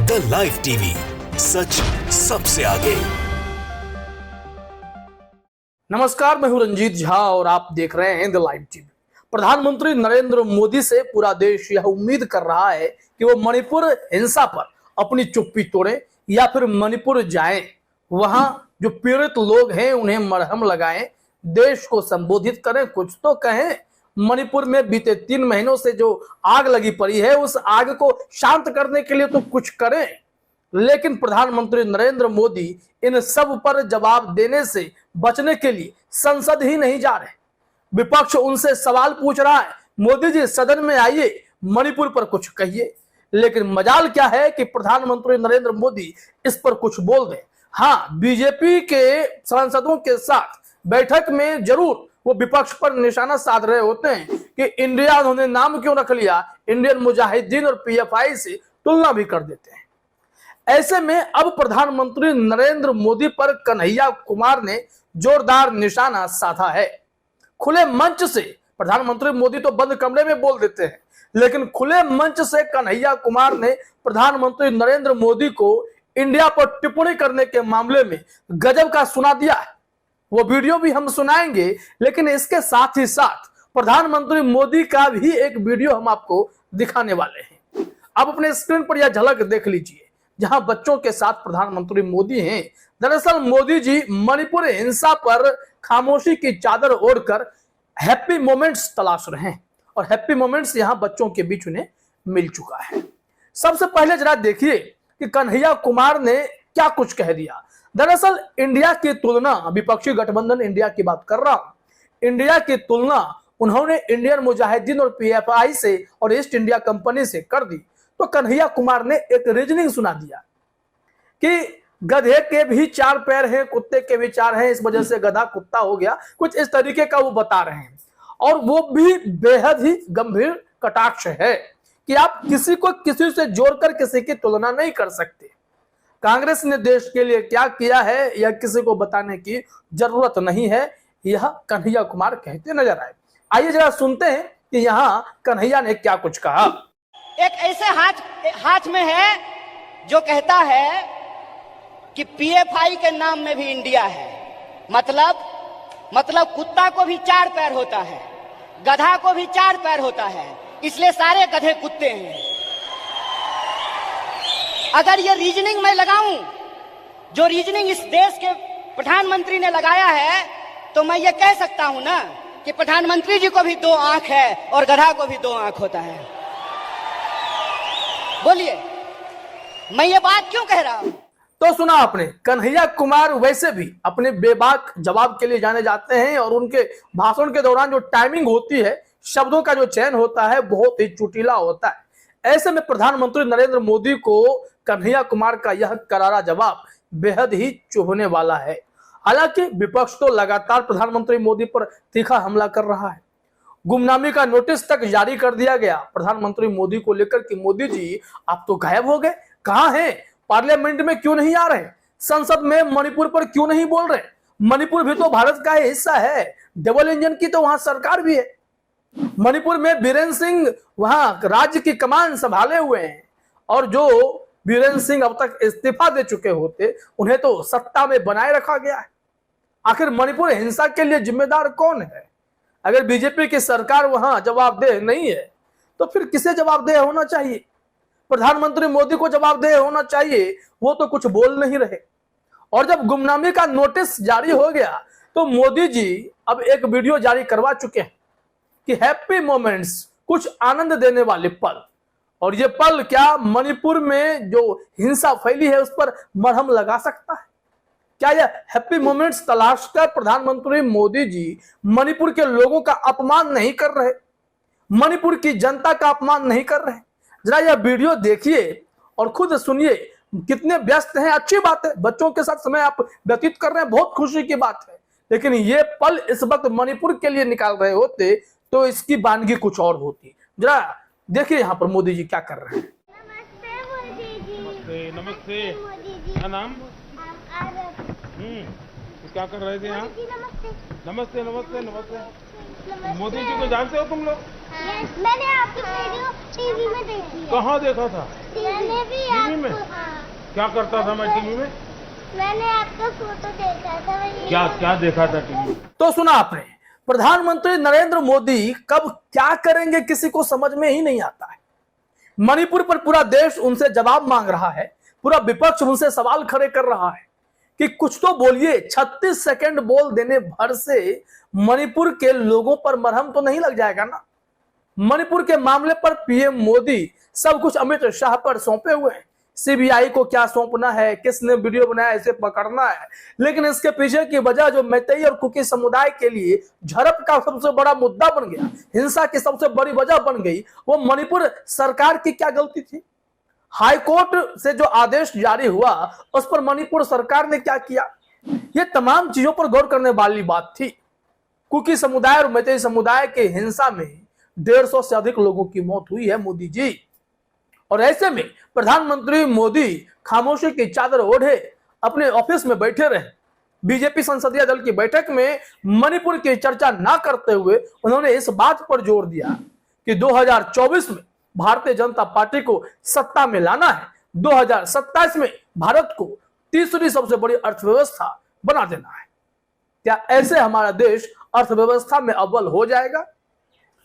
The live TV, सच सबसे आगे। नमस्कार, मैं हूं रंजीत झा और आप देख रहे हैं द लाइव टीवी। प्रधानमंत्री नरेंद्र मोदी से पूरा देश यह उम्मीद कर रहा है कि वो मणिपुर हिंसा पर अपनी चुप्पी तोड़े या फिर मणिपुर जाएं, वहां जो पीड़ित लोग हैं उन्हें मरहम लगाएं, देश को संबोधित करें, कुछ तो कहें। मणिपुर में बीते 3 महीनों से जो आग लगी पड़ी है उस आग को शांत करने के लिए तो कुछ करें। लेकिन प्रधानमंत्री नरेंद्र मोदी इन सब पर जवाब देने से बचने के लिए संसद ही नहीं जा रहे। विपक्ष उनसे सवाल पूछ रहा है, मोदी जी सदन में आइए, मणिपुर पर कुछ कहिए। लेकिन मजाल क्या है कि प्रधानमंत्री नरेंद्र मोदी इस पर कुछ बोल दें। हाँ, बीजेपी के सांसदों के साथ बैठक में जरूर वो विपक्ष पर निशाना साध रहे होते हैं कि इंडिया उन्होंने नाम क्यों रख लिया, इंडियन मुजाहिदीन और पीएफआई से तुलना भी कर देते हैं। ऐसे में अब प्रधानमंत्री नरेंद्र मोदी पर कन्हैया कुमार ने जोरदार निशाना साधा है। खुले मंच से प्रधानमंत्री मोदी तो बंद कमरे में बोल देते हैं, लेकिन खुले मंच से कन्हैया कुमार ने प्रधानमंत्री नरेंद्र मोदी को इंडिया पर टिप्पणी करने के मामले में गजब का सुना दिया है। वो वीडियो भी हम सुनाएंगे, लेकिन इसके साथ ही साथ प्रधानमंत्री मोदी का भी एक वीडियो हम आपको दिखाने वाले हैं। आप अपने स्क्रीन पर यह झलक देख लीजिए, जहां बच्चों के साथ प्रधानमंत्री मोदी हैं। दरअसल मोदी जी मणिपुर हिंसा पर खामोशी की चादर ओढ़कर हैप्पी मोमेंट्स तलाश रहे हैं और हैप्पी मोमेंट्स यहां बच्चों के बीच उन्हें मिल चुका है। सबसे पहले जरा देखिए कि कन्हैया कुमार ने क्या कुछ कह दिया। दरअसल इंडिया की तुलना, विपक्षी गठबंधन इंडिया की बात कर रहा हूं, इंडिया की तुलना उन्होंने इंडियन मुजाहिदीन और पीएफआई से और ईस्ट इंडिया कंपनी से कर दी। तो कन्हैया कुमार ने एक रीजनिंग सुना दिया कि गधे के भी 4 पैर हैं, कुत्ते के भी 4 हैं, इस वजह से गधा कुत्ता हो गया, कुछ इस तरीके का वो बता रहे हैं। और वो भी बेहद ही गंभीर कटाक्ष है कि आप किसी को किसी से जोड़कर किसी की तुलना नहीं कर सकते। कांग्रेस ने देश के लिए क्या किया है यह किसी को बताने की जरूरत नहीं है, यह कन्हैया कुमार कहते नजर आए। आइए जरा सुनते हैं कि यहाँ कन्हैया ने क्या कुछ कहा। एक ऐसे हाथ में है जो कहता है कि पीएफआई के नाम में भी इंडिया है। मतलब कुत्ता को भी 4 पैर होता है, गधा को भी 4 पैर होता है, इसलिए सारे गधे कुत्ते हैं। अगर ये रीजनिंग मैं लगाऊं, जो रीजनिंग इस देश के प्रधानमंत्री ने लगाया है, तो मैं ये कह सकता हूं ना कि प्रधानमंत्री जी को भी 2 आंख है और गधा को भी 2 आंख होता है। बोलिए, मैं ये बात क्यों कह रहा हूं? तो सुना आपने, कन्हैया कुमार वैसे भी अपने बेबाक जवाब के लिए जाने जाते हैं और उनके भाषण के दौरान जो टाइमिंग होती है, शब्दों का जो चयन होता है, बहुत ही चुटीला होता है। ऐसे में प्रधानमंत्री नरेंद्र मोदी को कन्हैया कुमार का यह करारा जवाब बेहद ही चुभने वाला है। हालांकि विपक्ष तो लगातार प्रधानमंत्री मोदी पर तीखा हमला कर रहा है। गुमनामी का नोटिस तक जारी कर दिया गया प्रधानमंत्री मोदी को लेकर कि मोदी जी आप तो गायब हो गए, कहां हैं, पार्लियामेंट में क्यों नहीं आ रहे, संसद में मणिपुर पर क्यों नहीं बोल रहे। मणिपुर भी तो भारत का हिस्सा है, डबल इंजन की तो वहां सरकार भी है। मणिपुर में बीरेन सिंह वहां राज्य की कमान संभाले हुए हैं और जो बीरेन सिंह अब तक इस्तीफा दे चुके होते, उन्हें तो सत्ता में बनाए रखा गया है। आखिर मणिपुर हिंसा के लिए जिम्मेदार कौन है? अगर बीजेपी की सरकार वहां जवाबदेह नहीं है तो फिर किसे जवाबदेह होना चाहिए? प्रधानमंत्री मोदी को जवाबदेह होना चाहिए, वो तो कुछ बोल नहीं रहे। और जब गुमनामी का नोटिस जारी हो गया तो मोदी जी अब एक वीडियो जारी करवा चुके हैं कि हैप्पी मोमेंट्स, कुछ आनंद देने वाले पल। और ये पल क्या मणिपुर में जो हिंसा फैली है उस पर मरहम लगा सकता है? क्या यह हैप्पी मोमेंट्स तलाश कर प्रधानमंत्री मोदी जी मणिपुर के लोगों का अपमान नहीं कर रहे, मणिपुर की जनता का अपमान नहीं कर रहे? जरा यह वीडियो देखिए और खुद सुनिए कितने व्यस्त हैं। अच्छी बात है, बच्चों के साथ समय आप व्यतीत कर रहे हैं, बहुत खुशी की बात है। लेकिन ये पल इस वक्त मणिपुर के लिए निकाल रहे होते तो इसकी वानगी कुछ और होती। जरा देखिए यहाँ पर मोदी जी क्या कर रहे हैं। नमस्ते मोदी जी। नमस्ते नमस्ते। मोदी जी। क्या नाम? तो क्या कर रहे थे यहाँ? नमस्ते। नमस्ते नमस्ते नमस्ते। मोदी जी को जानते हो तुम लोग? यस, मैंने आपकी वीडियो टीवी में देखी है। कहाँ देखा था? मैंने भी टीवी में? आपको, हाँ, क्या करता था मैं टीवी में? मैंने आपका फोटो देखा था। वही क्या क्या देखा था टीवी में? तो सुना आपने, प्रधानमंत्री नरेंद्र मोदी कब क्या करेंगे किसी को समझ में ही नहीं आता है। मणिपुर पर पूरा देश उनसे जवाब मांग रहा है, पूरा विपक्ष उनसे सवाल खड़े कर रहा है कि कुछ तो बोलिए। 36 सेकंड बोल देने भर से मणिपुर के लोगों पर मरहम तो नहीं लग जाएगा ना। मणिपुर के मामले पर पीएम मोदी सब कुछ अमित शाह पर सौंपे हुए हैं। सीबीआई को क्या सौंपना है, किसने वीडियो बनाया, इसे पकड़ना है। लेकिन इसके पीछे की वजह जो मैतेई और कुकी समुदाय के लिए झड़प का सबसे बड़ा मुद्दा बन गया, हिंसा की सबसे बड़ी वजह बन गई, वो मणिपुर सरकार की क्या गलती थी। हाईकोर्ट से जो आदेश जारी हुआ उस पर मणिपुर सरकार ने क्या किया, ये तमाम चीजों पर गौर करने वाली बात थी। कुकी समुदाय और मैतेई समुदाय के हिंसा में 150 से अधिक लोगों की मौत हुई है मोदी जी। और ऐसे में प्रधानमंत्री मोदी खामोशी की चादर ओढ़े अपने ऑफिस में बैठे रहे। बीजेपी संसदीय दल की बैठक में मणिपुर की चर्चा ना करते हुए उन्होंने इस बात पर जोर दिया कि 2024 में भारतीय जनता पार्टी को सत्ता में लाना है, 2027 में भारत को तीसरी सबसे बड़ी अर्थव्यवस्था बना देना है। क्या ऐसे हमारा देश अर्थव्यवस्था में अव्वल हो जाएगा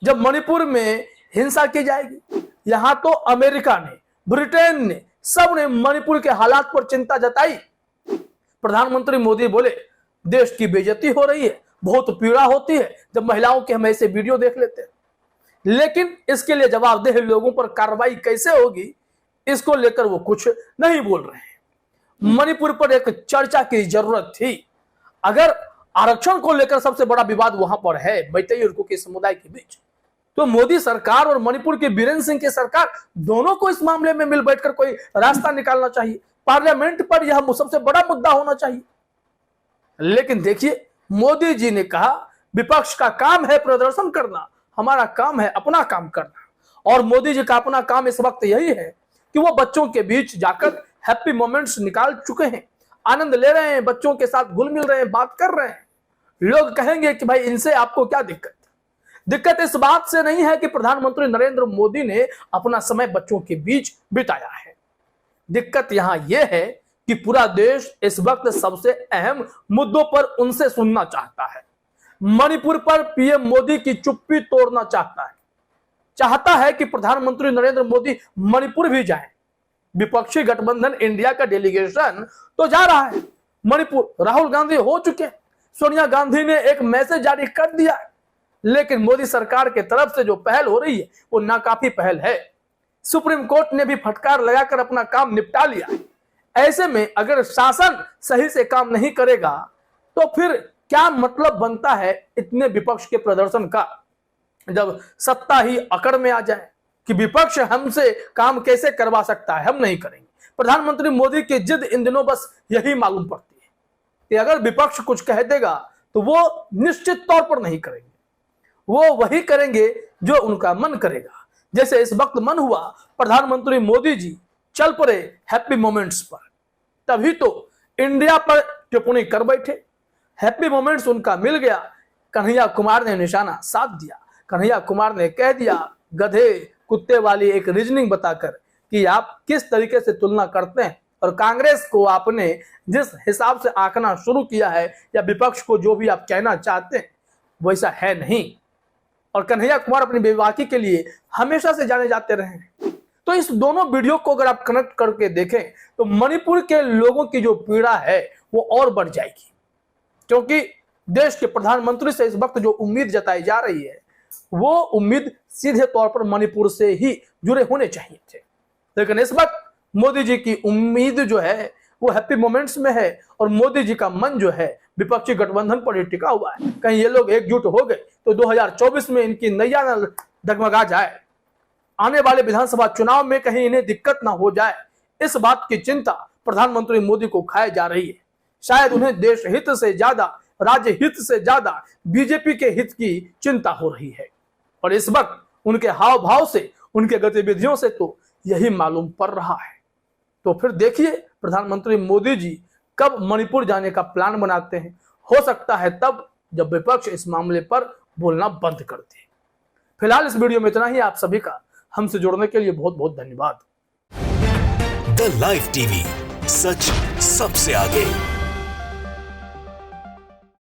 जब मणिपुर में हिंसा की जाएगी? यहां तो अमेरिका ने, ब्रिटेन ने, सब ने मणिपुर के हालात पर चिंता जताई। प्रधानमंत्री मोदी बोले देश की बेइज्जती हो रही है, बहुत पीड़ा होती है जब महिलाओं के हम ऐसे वीडियो देख लेते हैं। लेकिन इसके लिए जवाबदेह लोगों पर कार्रवाई कैसे होगी, इसको लेकर वो कुछ नहीं बोल रहे हैं। मणिपुर पर एक चर्चा की जरूरत थी। अगर आरक्षण को लेकर सबसे बड़ा विवाद वहां पर है मैतेई और कुकी समुदाय के बीच, तो मोदी सरकार और मणिपुर के बीरेंद्र सिंह की सरकार दोनों को इस मामले में मिल बैठकर कोई रास्ता निकालना चाहिए। पार्लियामेंट पर यह सबसे बड़ा मुद्दा होना चाहिए। लेकिन देखिए, मोदी जी ने कहा विपक्ष का काम है प्रदर्शन करना, हमारा काम है अपना काम करना। और मोदी जी का अपना काम इस वक्त यही है कि वो बच्चों के बीच जाकर हैप्पी मोमेंट्स निकाल चुके हैं, आनंद ले रहे हैं, बच्चों के साथ घुल मिल रहे हैं, बात कर रहे हैं। लोग कहेंगे कि भाई इनसे आपको क्या दिक्कत? दिक्कत इस बात से नहीं है कि प्रधानमंत्री नरेंद्र मोदी ने अपना समय बच्चों के बीच बिताया है। दिक्कत यहां यह है कि पूरा देश इस वक्त सबसे अहम मुद्दों पर उनसे सुनना चाहता है। मणिपुर पर पीएम मोदी की चुप्पी तोड़ना चाहता है कि प्रधानमंत्री नरेंद्र मोदी मणिपुर भी जाएं। विपक्षी गठबंधन इंडिया का डेलीगेशन तो जा रहा है मणिपुर, राहुल गांधी हो चुके, सोनिया गांधी ने एक मैसेज जारी कर दिया है। लेकिन मोदी सरकार के तरफ से जो पहल हो रही है वो नाकाफी पहल है। सुप्रीम कोर्ट ने भी फटकार लगाकर अपना काम निपटा लिया है। ऐसे में अगर शासन सही से काम नहीं करेगा तो फिर क्या मतलब बनता है इतने विपक्ष के प्रदर्शन का, जब सत्ता ही अकड़ में आ जाए कि विपक्ष हमसे काम कैसे करवा सकता है, हम नहीं करेंगे। प्रधानमंत्री मोदी की जिद इन दिनों बस यही मालूम पड़ती है कि अगर विपक्ष कुछ कह देगा तो वो निश्चित तौर पर नहीं करेंगे, वो वही करेंगे जो उनका मन करेगा। जैसे इस वक्त मन हुआ प्रधानमंत्री मोदी जी चल पड़े हैप्पी मोमेंट्स पर, तभी तो इंडिया पर टिप्पणी कर बैठे। हैप्पी मोमेंट्स उनका मिल गया, कन्हैया कुमार ने निशाना साध दिया। कन्हैया कुमार ने कह दिया गधे कुत्ते वाली एक रीजनिंग बताकर कि आप किस तरीके से तुलना करते हैं और कांग्रेस को आपने जिस हिसाब से आंकना शुरू किया है या विपक्ष को जो भी आप कहना चाहते हैं वैसा है नहीं। और कन्हैया कुमार अपनी बेबाकी के लिए हमेशा से जाने जाते रहे हैं। तो इस दोनों वीडियो को अगर आप कनेक्ट करके देखें तो मणिपुर के लोगों की जो पीड़ा है वो और बढ़ जाएगी, क्योंकि देश के प्रधानमंत्री से इस वक्त जो उम्मीद जताई जा रही है वो उम्मीद सीधे तौर पर मणिपुर से ही जुड़े होने चाहिए थे। लेकिन इस वक्त मोदी जी की उम्मीद जो है वो हैप्पी मोमेंट्स में है और मोदी जी का मन जो है विपक्षी गठबंधन पर ही टिका हुआ है। कहीं ये लोग एकजुट हो गए तो 2024 में इनकी नैया न डगमगा जाए, आने वाले विधानसभा चुनाव में कहीं इन्हें दिक्कत ना हो जाए, इस बात की चिंता प्रधानमंत्री मोदी को खाई जा रही है। शायद उन्हें देश हित से ज्यादा, राज्य हित से ज्यादा बीजेपी के हित की चिंता हो रही है। और इस वक्त उनके हाव भाव से, उनके गतिविधियों से तो यही मालूम पड़ रहा है। तो फिर देखिए प्रधानमंत्री मोदी जी कब मणिपुर जाने का प्लान बनाते हैं। हो सकता है तब जब विपक्ष इस मामले पर बोलना बंद कर दे। फिलहाल इस वीडियो में इतना ही। आप सभी का हमसे जुड़ने के लिए बहुत बहुत धन्यवाद। द लाइव टीवी, सच सबसे आगे।